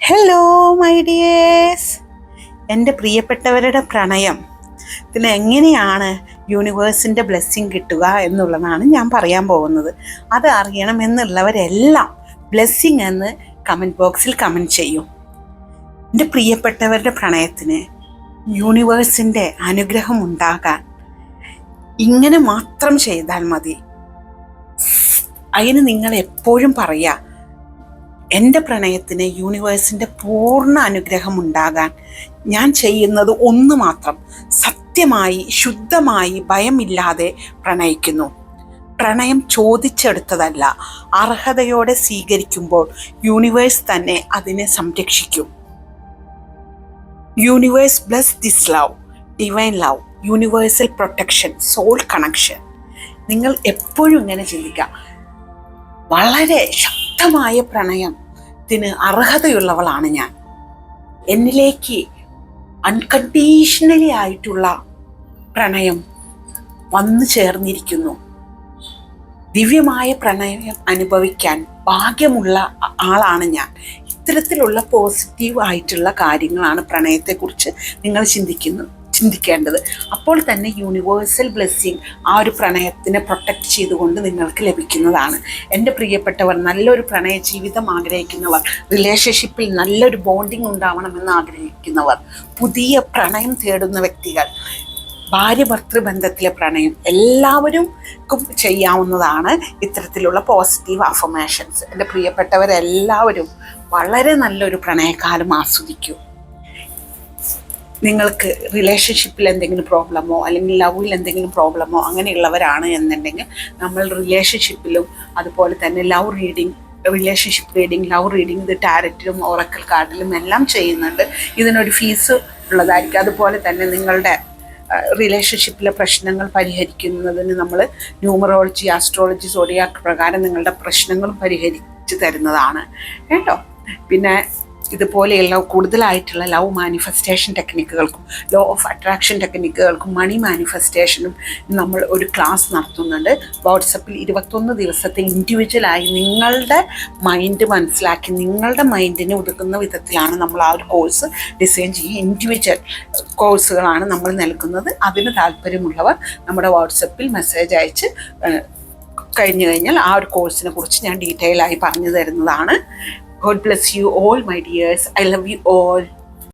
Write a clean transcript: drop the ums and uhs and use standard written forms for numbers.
Hello my dears, എൻ്റെ പ്രിയപ്പെട്ടവരുടെ പ്രണയം ഇതിന് എങ്ങനെയാണ് യൂണിവേഴ്സിൻ്റെ ബ്ലെസ്സിങ് കിട്ടുക എന്നുള്ളതാണ് ഞാൻ പറയാൻ പോകുന്നത്. അത് അറിയണമെന്നുള്ളവരെല്ലാം ബ്ലെസ്സിങ് എന്ന് കമൻറ്റ് ബോക്സിൽ കമൻറ്റ് ചെയ്യും. എൻ്റെ പ്രിയപ്പെട്ടവരുടെ പ്രണയത്തിന് യൂണിവേഴ്സിൻ്റെ അനുഗ്രഹം ഉണ്ടാകാൻ ഇങ്ങനെ മാത്രം ചെയ്താൽ മതി. അതിന് നിങ്ങൾ എപ്പോഴും പറയുക, എൻ്റെ പ്രണയത്തിന് യൂണിവേഴ്സിൻ്റെ പൂർണ്ണ അനുഗ്രഹം ഉണ്ടാകാൻ ഞാൻ ചെയ്യുന്നത് ഒന്ന് മാത്രം: സത്യമായി, ശുദ്ധമായി, ഭയമില്ലാതെ പ്രണയിക്കുന്നു. പ്രണയം ചോദിച്ചെടുത്തതല്ല, അർഹതയോടെ സ്വീകരിക്കുമ്പോൾ യൂണിവേഴ്സ് തന്നെ അതിനെ സംരക്ഷിക്കും. Universe bless this love, divine love, universal protection, soul connection. നിങ്ങൾ എപ്പോഴും ഇങ്ങനെ ചിന്തിക്കുക, വളരെ ശക്തമായ പ്രണയത്തിന് അർഹതയുള്ളവളാണ് ഞാൻ. എന്നിലേക്ക് അൺകണ്ടീഷണലി ആയിട്ടുള്ള പ്രണയം വന്നു ചേർന്നിരിക്കുന്നു. ദിവ്യമായ പ്രണയം അനുഭവിക്കാൻ ഭാഗ്യമുള്ള ആളാണ് ഞാൻ. ഇത്തരത്തിലുള്ള പോസിറ്റീവ് ആയിട്ടുള്ള കാര്യങ്ങളാണ് പ്രണയത്തെക്കുറിച്ച് നിങ്ങൾ ചിന്തിക്കേണ്ടത്. അപ്പോൾ തന്നെ യൂണിവേഴ്സൽ ബ്ലെസ്സിങ് ആ ഒരു പ്രണയത്തിനെ പ്രൊട്ടക്റ്റ് ചെയ്തുകൊണ്ട് നിങ്ങൾക്ക് ലഭിക്കുന്നതാണ്. എൻ്റെ പ്രിയപ്പെട്ടവർ, നല്ലൊരു പ്രണയ ജീവിതം ആഗ്രഹിക്കുന്നവർ, റിലേഷൻഷിപ്പിൽ നല്ലൊരു ബോണ്ടിങ് ഉണ്ടാവണമെന്ന് ആഗ്രഹിക്കുന്നവർ, പുതിയ പ്രണയം തേടുന്ന വ്യക്തികൾ, ഭാര്യ ഭർത്തൃബന്ധത്തിലെ പ്രണയം എല്ലാവർക്കും ചെയ്യാവുന്നതാണ് ഇത്തരത്തിലുള്ള പോസിറ്റീവ് അഫർമേഷൻസ്. എൻ്റെ പ്രിയപ്പെട്ടവരെല്ലാവരും വളരെ നല്ലൊരു പ്രണയകാലം ആസ്വദിക്കൂ. നിങ്ങൾക്ക് റിലേഷൻഷിപ്പിൽ എന്തെങ്കിലും പ്രോബ്ലമോ അല്ലെങ്കിൽ ലവിൽ എന്തെങ്കിലും പ്രോബ്ലമോ അങ്ങനെയുള്ളവരാണ് എന്നുണ്ടെങ്കിൽ നമ്മൾ റിലേഷൻഷിപ്പിലും അതുപോലെ തന്നെ റിലേഷൻഷിപ്പ് റീഡിങ്, ലവ് റീഡിങ്, ഇത് ടാരറ്റിലും ഓറക്കൽ കാർഡിലും എല്ലാം ചെയ്യുന്നുണ്ട്. ഇതിനൊരു ഫീസ് ഉള്ളതായിരിക്കും. അതുപോലെ തന്നെ നിങ്ങളുടെ റിലേഷൻഷിപ്പിലെ പ്രശ്നങ്ങൾ പരിഹരിക്കുന്നതിന് നമ്മൾ ന്യൂമറോളജി, ആസ്ട്രോളജി, സോഡിയാക്ക് പ്രകാരം നിങ്ങളുടെ പ്രശ്നങ്ങളും പരിഹരിച്ച് തരുന്നതാണ് കേട്ടോ. പിന്നെ ഇതുപോലെയുള്ള കൂടുതലായിട്ടുള്ള ലവ് മാനിഫെസ്റ്റേഷൻ ടെക്നിക്കുകൾക്കും ലോ ഓഫ് അട്രാക്ഷൻ ടെക്നിക്കുകൾക്കും മണി മാനിഫെസ്റ്റേഷനും നമ്മൾ ഒരു ക്ലാസ് നടത്തുന്നുണ്ട്. വാട്സപ്പിൽ 21 ദിവസത്തെ ഇൻഡിവിജ്വലായി നിങ്ങളുടെ മൈൻഡ് മനസ്സിലാക്കി നിങ്ങളുടെ മൈൻഡിനെ ഒതുക്കുന്ന വിധത്തിലാണ് നമ്മൾ ആ ഒരു കോഴ്സ് ഡിസൈൻ ചെയ്യുക. ഇൻഡിവിജ്വൽ കോഴ്സുകളാണ് നമ്മൾ നൽകുന്നത്. അതിന് താല്പര്യമുള്ളവർ നമ്മുടെ വാട്സപ്പിൽ മെസ്സേജ് അയച്ച് കഴിഞ്ഞാൽ ആ ഒരു കോഴ്സിനെ കുറിച്ച് ഞാൻ ഡീറ്റെയിൽ ആയി പറഞ്ഞു തരുന്നതാണ്. God bless you all, my dears. I love you all.